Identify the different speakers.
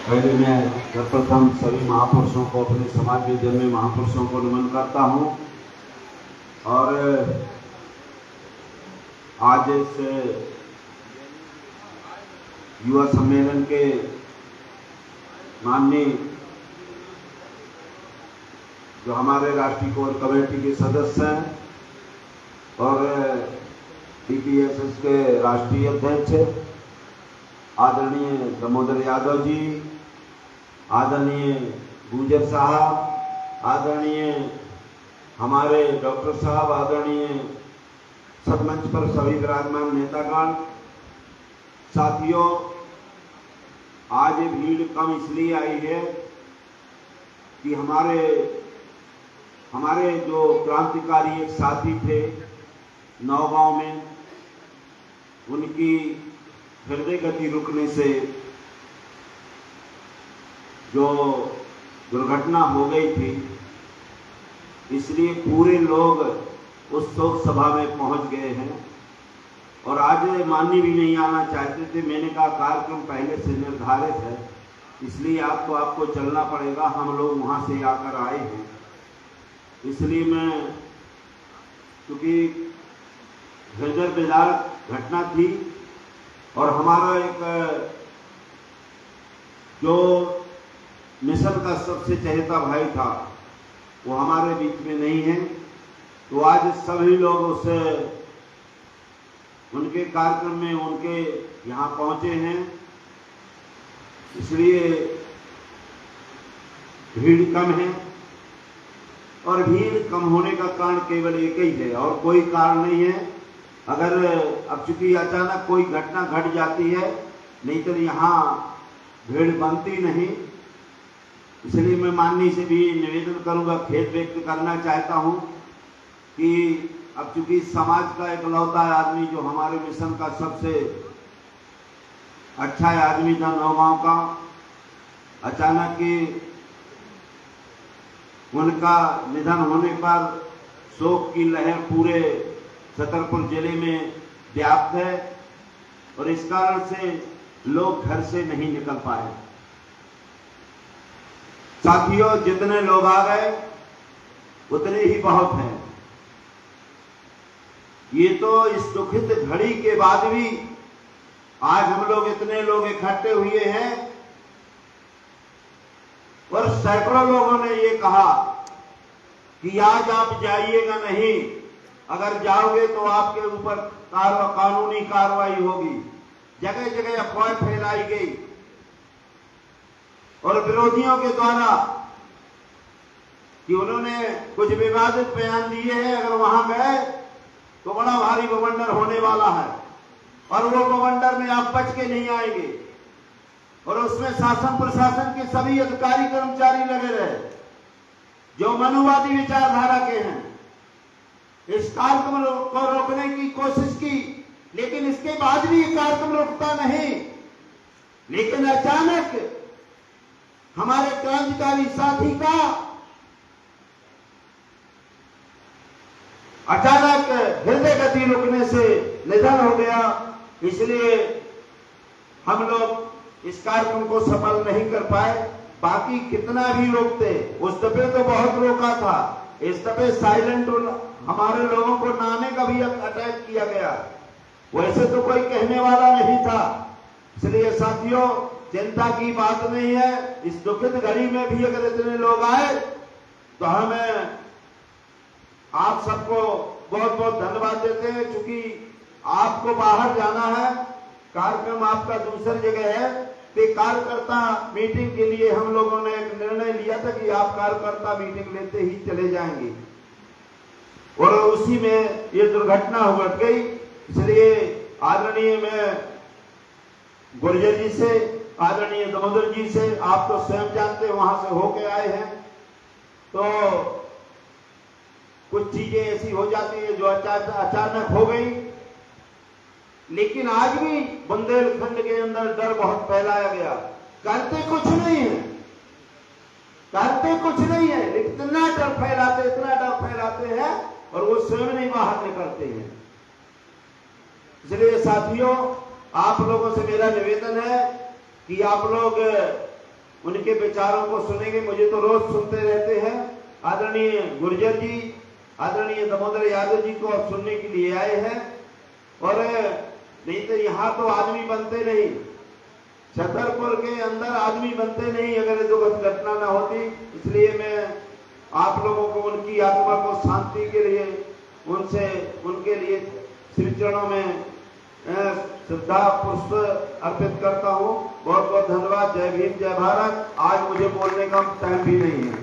Speaker 1: पहले मैं सर्वप्रथम सभी महापुरुषों को, अपने समाज में जन्मे महापुरुषों को नमन करता हूँ और आज इस युवा सम्मेलन के माननीय जो हमारे राष्ट्रीय कोर कमेटी के सदस्य हैं और टीपीएसएस के राष्ट्रीय अध्यक्ष आदरणीय दामोदर यादव जी, आदरणीय गुजर साहब, आदरणीय हमारे डॉक्टर साहब, आदरणीय सदमंच पर सभी विराजमान नेतागण, साथियों, आज भीड़ कम इसलिए आई है कि हमारे जो क्रांतिकारी एक साथी थे नौगांव में, उनकी हृदय गति रुकने से जो दुर्घटना हो गई थी, इसलिए पूरे लोग उस शोक सभा में पहुंच गए हैं और आज माननीय भी नहीं आना चाहते थे। मैंने कहा कार्यक्रम पहले से निर्धारित है, इसलिए आपको चलना पड़ेगा, हम लोग वहां से आकर आए हैं। इसलिए मैं, क्योंकि हृदय विदारक घटना थी और हमारा एक जो मिशन का सबसे चहेता भाई था वो हमारे बीच में नहीं है, तो आज सभी लोग उनके कार्यक्रम में उनके यहाँ पहुंचे हैं। इसलिए भीड़ कम है और भीड़ कम होने का कारण केवल एक ही है और कोई कारण नहीं है। अगर अब चूंकि अचानक कोई घटना घट जाती है, नहीं तो यहाँ भीड़ बनती नहीं। इसलिए मैं माननीय से भी निवेदन करूंगा, खेद व्यक्त करना चाहता हूं कि अब चूंकि समाज का इकलौता आदमी जो हमारे मिशन का सबसे अच्छा आदमी था नौगांव का, अचानक की उनका निधन होने पर शोक की लहर पूरे छतरपुर जिले में व्याप्त है और इस कारण से लोग घर से नहीं निकल पाए। साथियों, जितने लोग आ गए उतने ही बहुत हैं। ये तो इस दुखित घड़ी के बाद भी आज हम लोग इतने लोग इकट्ठे हुए हैं और सैकड़ों लोगों ने ये कहा कि आज आप जाइएगा नहीं, अगर जाओगे तो आपके ऊपर कानूनी कार्रवाई होगी। जगह जगह अफवाह फैलाई गई और विरोधियों के द्वारा कि उन्होंने कुछ विवादित बयान दिए हैं, अगर वहां गए तो बड़ा भारी बवंडर होने वाला है और वो बवंडर में आप बच के नहीं आएंगे। और उसमें शासन प्रशासन के सभी अधिकारी कर्मचारी लगे रहे जो मनुवादी विचारधारा के हैं। इस कार्यक्रम को रोकने की कोशिश की, लेकिन इसके बाद भी ये कार्यक्रम रुकता नहीं। लेकिन अचानक हमारे क्रांतिकारी साथी का अचानक हृदय गति रुकने से निधन हो गया। इसलिए हम लोग इस कार्यक्रम को सफल नहीं कर पाए। बाकी कितना भी रोकते, उस दफे तो बहुत रोका था, इस दफे साइलेंट हमारे लोगों को नाने का भी अटैक किया गया, वैसे तो कोई कहने वाला नहीं था। इसलिए साथियों, चिंता की बात नहीं है। इस दुखित घड़ी में भी अगर इतने लोग आए तो हमें आप सबको बहुत बहुत धन्यवाद देते हैं। क्योंकि आपको बाहर जाना है, कार्यक्रम आपका दूसरी जगह है, तो कार्यकर्ता मीटिंग के लिए हम लोगों ने एक निर्णय लिया था कि आप कार्यकर्ता मीटिंग लेते ही चले जाएंगे और उसी में ये दुर्घटना घट गई। इसलिए आदरणीय मैं गुर्जर जी से, आदरणीय दामोदर जी से, आप तो स्वयं जानते वहां से होके आए हैं, तो कुछ चीजें ऐसी हो जाती है जो अचानक हो गई। लेकिन आज भी बुंदेलखंड के अंदर डर बहुत फैलाया गया। करते कुछ नहीं है, लेकिन इतना डर फैलाते हैं और वो स्वयं नहीं बाहर निकलते हैं। इसलिए साथियों, आप लोगों से मेरा निवेदन है कि आप लोग उनके विचारों को सुनेंगे। मुझे तो रोज सुनते रहते हैं। आदरणीय गुर्जर जी, आदरणीय दामोदर यादव जी को अब सुनने के लिए आए हैं। और नहीं तो यहाँ तो आदमी बनते नहीं, छतरपुर के अंदर आदमी बनते नहीं अगर दुखद घटना ना होती। इसलिए मैं आप लोगों को उनकी आत्मा को शांति के लिए उनके लिए श्री चरणों में श्रद्धा पुष्प अर्पित करता हूँ। बहुत बहुत धन्यवाद। जय भीम, जय भारत। आज मुझे बोलने का टाइम भी नहीं है।